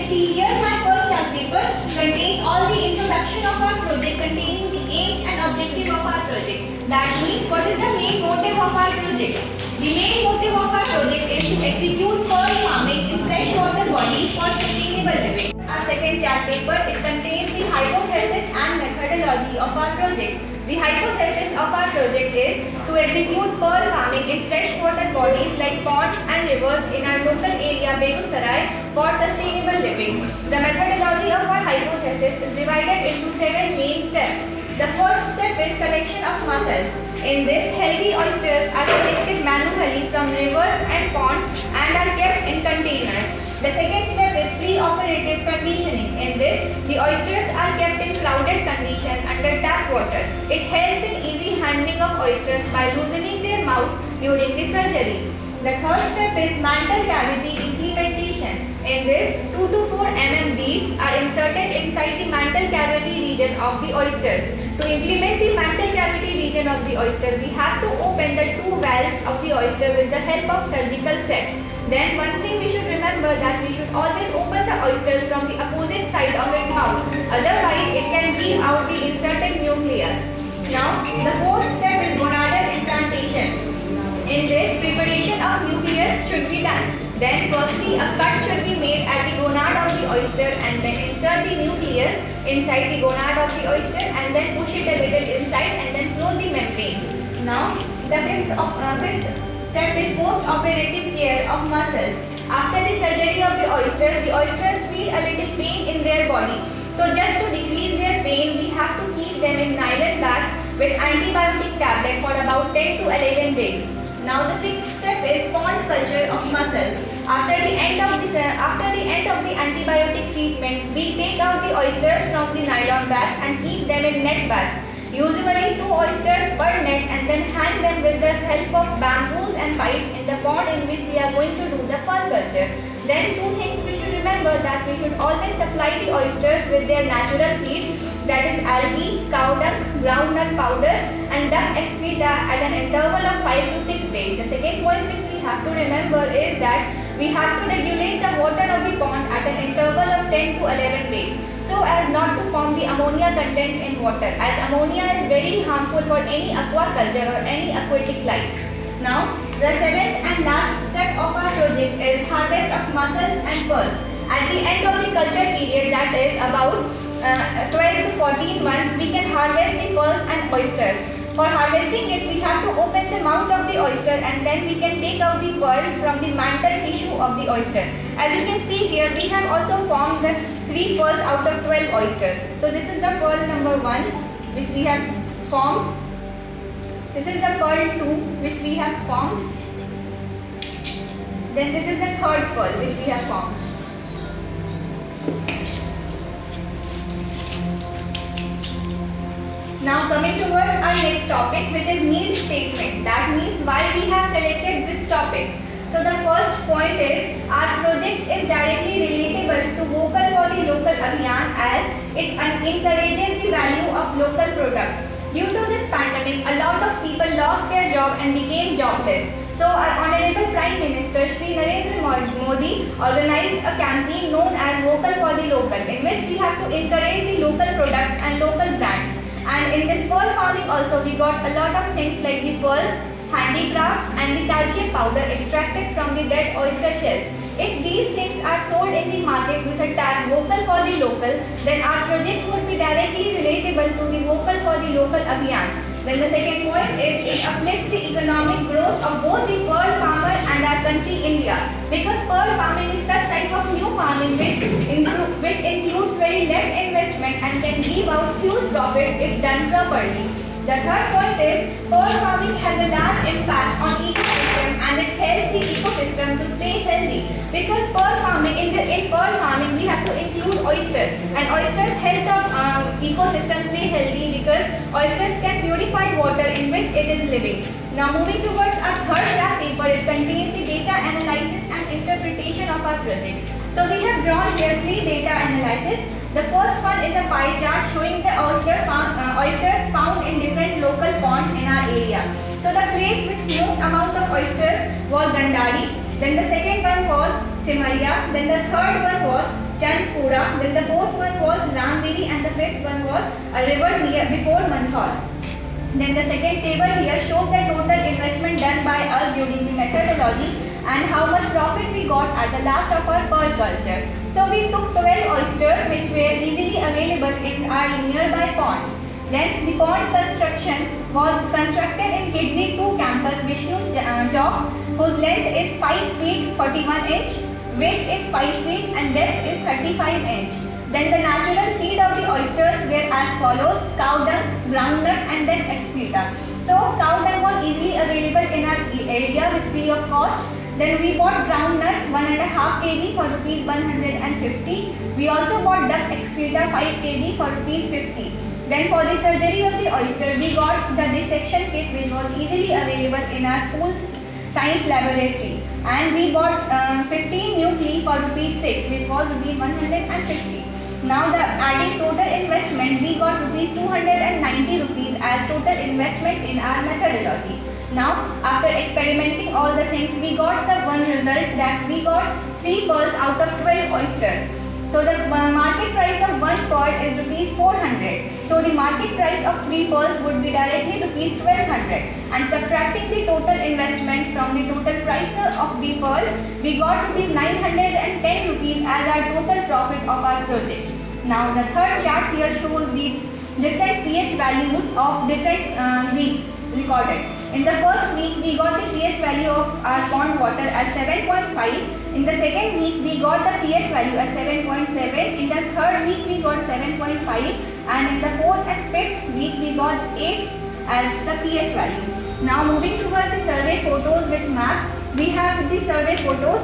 see here, my first chart paper contains all the introduction of our project, containing the aims and objective of our project. That means what is the main motive of our project? The main motive of our project is to execute pearl farming in freshwater bodies for sustainable living. Our second chart paper, it contains the hypothesis and methodology of our project. The hypothesis of our project is to execute pearl farming in freshwater bodies like ponds and rivers in our local area Begusarai for sustainable living. The methodology of our hypothesis is divided into 7 main steps. The first step is collection of mussels. In this, healthy oysters are collected manually from rivers and ponds and are kept in containers. The second step is pre-operative conditioning. In this, the oysters are kept in clouded condition under tap water. It helps in easy handling of oysters by loosening their mouth during the surgery. The third step is mantle cavity implementation. In this, 2 to 4 mm beads are inserted inside the mantle cavity region of the oysters. To implement the mantle cavity region of the oyster, we have to open the 2 valves of the oyster with the help of surgical set. Then one thing we should remember that we should always open the oysters from the opposite side of its mouth. Otherwise, it can leave out the inserted nucleus. Now, the fourth step is gonadal implantation. In this, preparation of nucleus should be done. Then firstly, a cut should be made at the gonad of the oyster and then insert the nucleus inside the gonad of the oyster and then push it a little inside and then close the membrane. Now, the fifth step is post-operative care of mussels. After the surgery of the oysters feel a little pain in their body. So just to decrease their pain, we have to keep them in nylon bags with antibiotic tablet for about 10 to 11 days. Now the sixth step is pond culture of mussels. After the end of the antibiotic treatment, we take out the oysters from the nylon bags and keep them in net bags. Usually 2 oysters per net and then hang them with the help of bamboos and pipes in the pond in which we are going to do the pearl culture. Then 2 things we should remember, that we should always supply the oysters with their natural feed, that is algae, cow dung, groundnut powder and duck excreta at an interval of 5 to 6 days. The second point which we have to remember is that we have to regulate the water of the pond at an interval of 10 to 11 days, so as not to form the ammonia content in water, as ammonia is very harmful for any aquaculture or any aquatic life. Now, the 7th and last step of our project is harvest of mussels and pearls. At the end of the culture period, that is about 12 to 14 months, we can harvest the pearls and oysters. For harvesting it, we have to open the mouth of the oyster and then we can take out the pearls from the mantle tissue of the oyster. As you can see here, we have also formed the 3 pearls out of 12 oysters. So this is the pearl number 1 which we have formed. This is the pearl 2 which we have formed. Then this is the third pearl which we have formed. Now coming towards our next topic, which is need statement. That means why we have selected this topic. So the first point is, our project is directly relatable to Vocal for the Local Abhiyan as it encourages the value of local products. Due to this pandemic, a lot of people lost their job and became jobless. So our Honorable Prime Minister Shri Narendra Modi organized a campaign known as Vocal for the Local, in which we have to encourage the local products and local brands. And in this pearl farming also, we got a lot of things like the pearls, handicrafts and the calcium powder extracted from the dead oyster shells. If these things are sold in the market with a tag Vocal for the Local, then our project would be directly relatable to the Vocal for the Local Abhiyan. Then the second point is, it uplifts the economic growth of both the pearl farmer and our country India. Because pearl farming is such type of new farming which includes very less investment and can give out huge profits if done properly. The third point is, pearl farming has a large impact on ecosystem and it helps the ecosystem to stay healthy. Because in pearl farming we have to include oysters, and oysters help the ecosystem stay healthy because oysters can purify water in which it is living. Now moving towards our third draft paper, it contains the data analysis and interpretation of our project. So we have drawn here 3 data analysis. The first one is a pie chart showing the oysters found in different local ponds in our area. So the place with most amount of oysters was Gandhari. Then the second one was Simaria. Then the third one was Chandpura. Then the fourth one was Ramdiri, and the fifth one was a river near before Mandhaur. Then the second table here shows the total investment done by us during the methodology and how much profit we got at the last of our pearl culture. So we took 12 oysters which were easily available in our nearby ponds. Then the pond construction was constructed in Kidzi 2 campus Vishnu Chowk, whose length is 5 feet 41 inch, width is 5 feet and depth is 35 inch. Then the natural feed of the oysters were as follows: cow dung, groundnut and then excreta. So cow dung was easily available in our area with free of cost. Then we bought groundnut 1.5 kg for rupees 150. We also bought duck excreta 5 kg for rupees 50. Then for the surgery of the oyster, we got the dissection kit which was easily available in our school's science laboratory, and we bought 15 nuclei for rupees 6, which was rupees 150. Now the adding total investment, we got rupees 290 rupees as total investment in our methodology. Now after experimenting all the things, we got the one result that we got 3 pearls out of 12 oysters. So the market price of 1 pearl is rupees 400. So the market price of 3 pearls would be directly rupees 1200. And subtracting the total investment from the total price of the pearl, we got rupees 910 rupees as our total profit of our project. Now the third chart here shows the different pH values of different weeks recorded. In the first week, we got the pH value of our pond water at 7.5. In the second week, we got the pH value at 7.7. In the third week, we got 7.5. And in the fourth and fifth week, we got 8 as the pH value. Now moving towards the survey photos with map, we have the survey photos.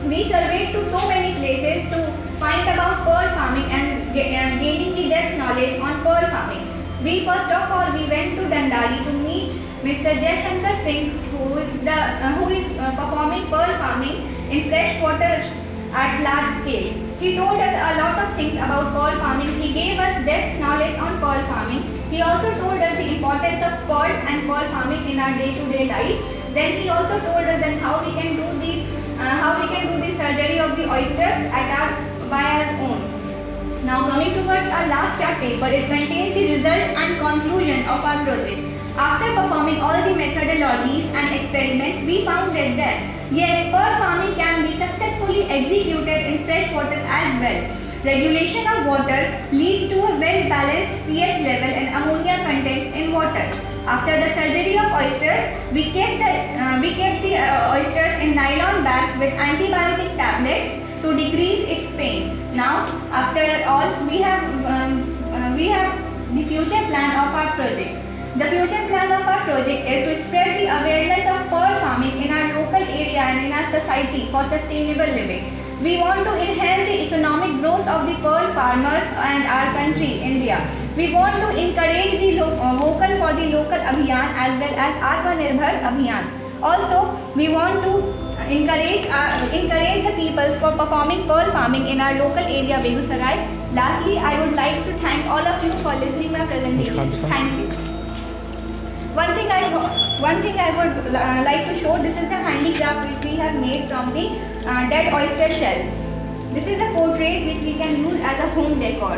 We surveyed to so many places to find about pearl farming and gaining the depth knowledge on pearl farming. We first of all went to Dandari to meet Mr. Jaishankar Singh, who is performing pearl farming in fresh water at large scale. He told us a lot of things about pearl farming. He gave us depth knowledge on pearl farming. He also told us the importance of pearl and pearl farming in our day-to-day life. Then he also told us then how we can do the surgery of the oysters by our own. Now coming towards our last chart paper, it contains the result and conclusion of our project. After performing all the methodologies and experiments, we found that yes, pearl farming can be successfully executed in fresh water as well. Regulation of water leads to a well-balanced pH level and ammonia content in water. After the surgery of oysters, we kept the oysters in nylon bags with antibiotic tablets to decrease its pain. Now, after all, we have the future plan of our project. The future plan of our project is to spread the awareness of pearl farming in our local area and in our society for sustainable living. We want to enhance the economic growth of the pearl farmers and our country, India. We want to encourage the vocal for the local Abhiyan as well as Atmanirbhar Abhiyan. Also, we want to encourage the people for performing pearl farming in our local area, Begusarai. Lastly, I would like to thank all of you for listening my presentation. Thank you. One thing I would like to show, this is the handicraft which we have made from the dead oyster shells. This is a portrait which we can use as a home decor.